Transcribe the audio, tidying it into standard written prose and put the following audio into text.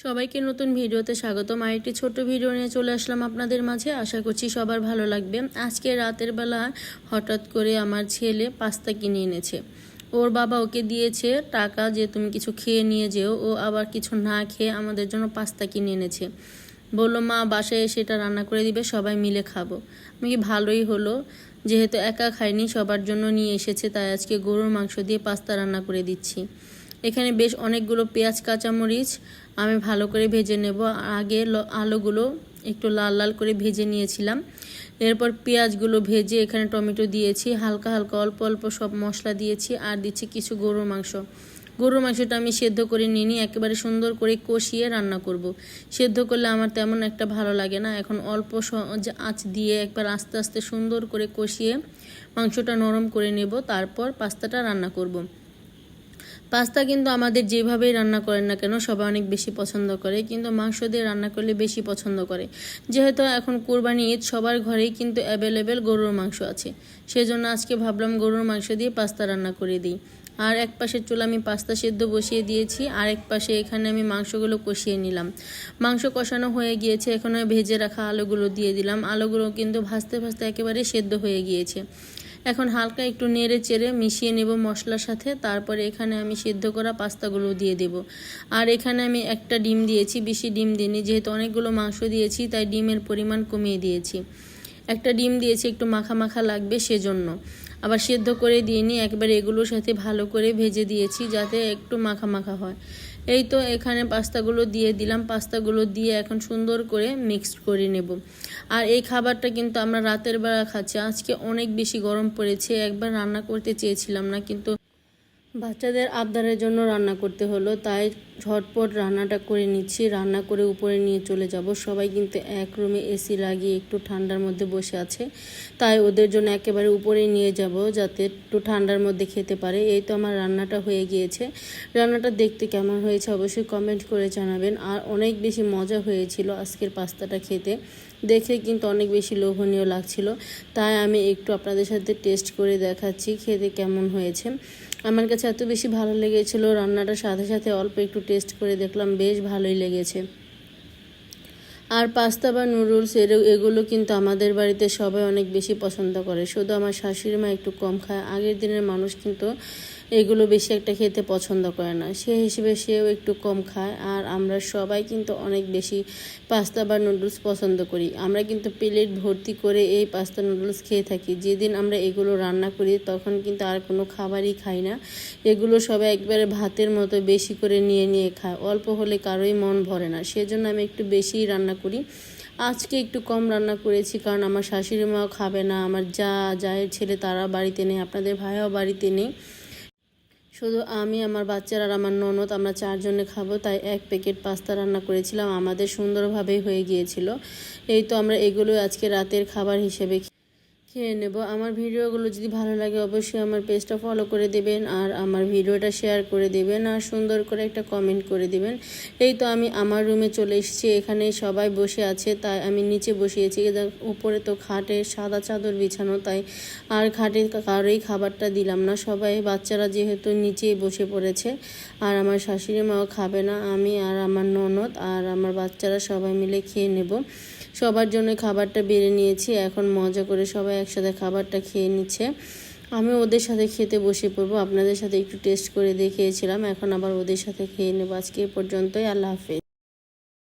সবাইকে নতুন ভিডিওতে স্বাগতম। আরেকটি ছোট্ট ভিডিও নিয়ে চলে আসলাম আপনাদের মাঝে। আশা করছি সবার ভালো লাগবে। আজকে রাতের বেলা হঠাৎ করে আমার ছেলে পাস্তা কিনে এনেছে। ওর বাবা ওকে দিয়েছে টাকা যে তুমি কিছু খেয়ে নিয়ে যেও। ও আবার কিছু না খেয়ে আমাদের জন্য পাস্তা কিনে এনেছে। বললো মা বাসায় সেটা রান্না করে দিবে, সবাই মিলে খাবো। আমি কি ভালোই হলো, যেহেতু একা খাইনি সবার জন্য নিয়ে এসেছে, তাই আজকে গরুর মাংস দিয়ে পাস্তা রান্না করে দিচ্ছি। এখানে বেশ অনেকগুলো পেঁয়াজ কাঁচামরিচ আমি ভালো করে ভেজে নেব। আগে আলুগুলো একটু লাল লাল করে ভেজে নিয়েছিলাম। এরপর পেঁয়াজগুলো ভেজে এখানে টমেটো দিয়েছি, হালকা হালকা অল্প অল্প সব মশলা দিয়েছি, আর দিচ্ছি কিছু গরুর মাংস। গরুর মাংসটা আমি সেদ্ধ করে নিয়ে একেবারে সুন্দর করে কষিয়ে রান্না করব। সেদ্ধ করলে আমার তেমন একটা ভালো লাগে না। এখন অল্প আঁচ দিয়ে একবার আস্তে আস্তে সুন্দর করে কষিয়ে মাংসটা নরম করে নেব, তারপর পাস্তাটা রান্না করব। পাস্তা কিন্তু আমাদের যেভাবেই রান্না করেন না কেন সবাই অনেক বেশি পছন্দ করে, কিন্তু মাংস দিয়ে রান্না করলে বেশি পছন্দ করে। যেহেতু এখন কোরবানি ঈদ, সবার ঘরেই কিন্তু অ্যাভেলেবেল গরুর মাংস আছে, সেজন্য আজকে ভাবলাম গরুর মাংস দিয়ে পাস্তা রান্না করে দিই। আর এক পাশের চুলা আমি পাস্তা সেদ্ধ বসিয়ে দিয়েছি, আর এক পাশে এখানে আমি মাংসগুলো কষিয়ে নিলাম। মাংস কষানো হয়ে গিয়েছে, এখন ভেজে রাখা আলুগুলো দিয়ে দিলাম। আলুগুলো কিন্তু ভাজতে ভাজতে একেবারে সেদ্ধ হয়ে গিয়েছে। এখন হালকা একটু নেড়ে চেড়ে মিশিয়ে নেব মশলার সাথে। তারপরে এখানে আমি সিদ্ধ করা পাস্তাগুলো দিয়ে দেব। আর এখানে আমি একটা ডিম দিয়েছি, বেশি ডিম দিইনি, যেহেতু অনেকগুলো মাংস দিয়েছি তাই ডিমের পরিমাণ কমিয়ে দিয়েছি। একটা ডিম দিয়েছি, একটু মাখা মাখা লাগবে সেজন্য। আবার সেদ্ধ করে দিইনি, একবারে এগুলোর সাথে ভালো করে ভেজে দিয়েছি যাতে একটু মাখা মাখা হয়। এই তো এখানে পাস্তাগুলো দিয়ে দিলাম। পাস্তাগুলো দিয়ে এখন সুন্দর করে মিক্সড করে নেব। আর এই খাবারটা কিন্তু আমরা রাতের বেলা খাচ্ছি। আজকে অনেক বেশি গরম পড়েছে, একবার রান্না করতে চেয়েছিলাম না, কিন্তু বাচ্চাদের আবদারের জন্য রান্না করতে হলো, তাই ঝটপট রান্নাটা করে নিচ্ছি। রান্না করে উপরে নিয়ে চলে যাব। সবাই কিন্তু এক রুমে এসি লাগিয়ে একটু ঠান্ডার মধ্যে বসে আছে, তাই ওদের জন্য একেবারে উপরে নিয়ে যাব যাতে একটু ঠান্ডার মধ্যে খেতে পারে। এই তো আমার রান্নাটা হয়ে গিয়েছে। রান্নাটা দেখতে কেমন হয়েছে অবশ্যই কমেন্ট করে জানাবেন। আর অনেক বেশি মজা হয়েছিল আজকের পাস্তাটা খেতে, দেখে কিন্তু অনেক বেশি লোভনীয় লাগছিল, তাই আমি একটু আপনাদের সাথে টেস্ট করে দেখাচ্ছি খেতে কেমন হয়েছে। আমার কাছে এত বেশি ভালো লেগেছিল, রান্নাটার সাথে সাথে অল্প একটু টেস্ট করে দেখলাম, বেশ ভালোই লেগেছে। আর পাস্তা বা নুডলস এগুলো কিন্তু আমাদের বাড়িতে সবাই অনেক বেশি পছন্দ করে, শুধু আমার শাশুড়ি মা একটু কম খায়। আগের দিনের মানুষ কিন্তু এগুলো বেশি একটা খেতে পছন্দ করে না, সে হিসেবে সেও একটু কম খায়। আর আমরা সবাই কিন্তু অনেক বেশি পাস্তা বা নুডলস পছন্দ করি। আমরা কিন্তু প্লেট ভর্তি করে এই পাস্তা নুডলস খেয়ে থাকি। যেদিন আমরা এগুলো রান্না করি তখন কিন্তু আর কোনো খাবারই খাই না। এগুলো সবাই একবারে ভাতের মতো বেশি করে নিয়ে নিয়ে খায়, অল্প হলে কারোই মন ভরে না, সেজন্য আমি একটু বেশিই রান্না করি। আজকে একটু কম রান্না করেছি কারণ আমার শাশুড়ি মাও খাবে না, আমার জায়ের ছেলে তারা বাড়িতে নেই, আপনাদের ভাইও বাড়িতে নেই। শুধু আমি, আমার বাচ্চারা আর আমার ননদ, আমরা চারজনে খাবো, তাই এক প্যাকেট পাস্তা রান্না করেছিলাম। আমাদের সুন্দরভাবেই হয়ে গিয়েছিল। এই তো আমরা এগুলো আজকে রাতের খাবার হিসেবে খেয়ে নেব। আমার ভিডিওগুলো যদি ভালো লাগে অবশ্যই আমার পেজটা ফলো করে দেবেন, আর আমার ভিডিওটা শেয়ার করে দেবেন, আর সুন্দর করে একটা কমেন্ট করে দেবেন। এই তো আমি আমার রুমে চলে এসেছি, এখানে সবাই বসে আছে তাই আমি নিচে বসিয়েছি। উপরে তো খাটে সাদা চাদর বিছানো, তাই আর খাটে কারোই খাবারটা দিলাম না। সবাই বাচ্চারা যেহেতু নিচেই বসে পড়েছে, আর আমার শাশুড়ি মাও খাবে না, আমি আর আমার ননদ আর আমার বাচ্চারা সবাই মিলে খেয়ে নেব। সবার জন্য খাবারটা বেড়ে নিয়েছি, এখন মজা করে সবাই একসাথে খাবারটা খেয়ে নিচ্ছে। আমি ওদের সাথে খেতে বসে পড়বো। আপনাদের সাথে একটু টেস্ট করে দেখিয়েছিলাম, এখন আবার ওদের সাথে খেয়ে নেব। আজকে এ পর্যন্তই, আল্লাহ হাফেজ।